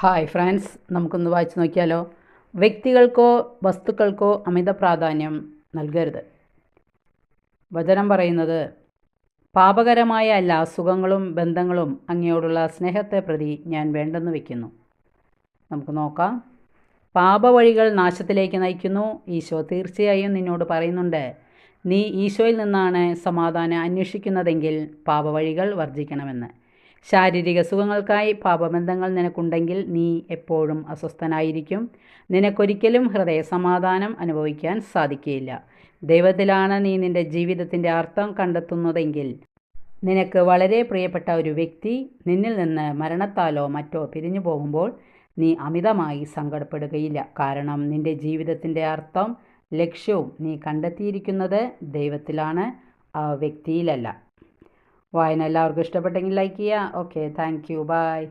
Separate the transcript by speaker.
Speaker 1: Hi friends, നമുക്കൊന്ന് വായിച്ച് നോക്കിയാലോ. വ്യക്തികൾക്കോ വസ്തുക്കൾക്കോ അമിത പ്രാധാന്യം നൽകരുത്. വചനം പറയുന്നത്, പാപകരമായ എല്ലാ സുഖങ്ങളും ബന്ധങ്ങളും അങ്ങയോടുള്ള സ്നേഹത്തെ പ്രതി ഞാൻ വേണ്ടെന്ന് വയ്ക്കുന്നു. നമുക്ക് നോക്കാം. പാപവഴികൾ നാശത്തിലേക്ക് നയിക്കുന്നു. ഈശോ തീർച്ചയായും നിന്നോട് പറയുന്നുണ്ട്, നീ ഈശോയിൽ നിന്നാണ് സമാധാനം അന്വേഷിക്കുന്നതെങ്കിൽ പാപവഴികൾ വർജിക്കണമെന്ന്. ശാരീരിക സുഖങ്ങൾക്കായി പാപബന്ധങ്ങൾ നിനക്കുണ്ടെങ്കിൽ നീ എപ്പോഴും അസ്വസ്ഥനായിരിക്കും. നിനക്കൊരിക്കലും ഹൃദയ സമാധാനം അനുഭവിക്കാൻ സാധിക്കുകയില്ല. ദൈവത്തിലാണ് നീ നിൻ്റെ ജീവിതത്തിൻ്റെ അർത്ഥം കണ്ടെത്തുന്നതെങ്കിൽ നിനക്ക് വളരെ പ്രിയപ്പെട്ട ഒരു വ്യക്തി നിന്നിൽ നിന്ന് മരണത്താലോ മറ്റോ പിരിഞ്ഞു പോകുമ്പോൾ നീ അമിതമായി സങ്കടപ്പെടുകയില്ല. കാരണം നിൻ്റെ ജീവിതത്തിൻ്റെ അർത്ഥം ലക്ഷ്യവും നീ കണ്ടെത്തിയിരിക്കുന്നത് ദൈവത്തിലാണ്, ആ വ്യക്തിയിലല്ല. വായന എല്ലാവർക്കും ഇഷ്ടപ്പെട്ടെങ്കിൽ ലൈക്ക് ചെയ്യുക. Okay, thank you, by.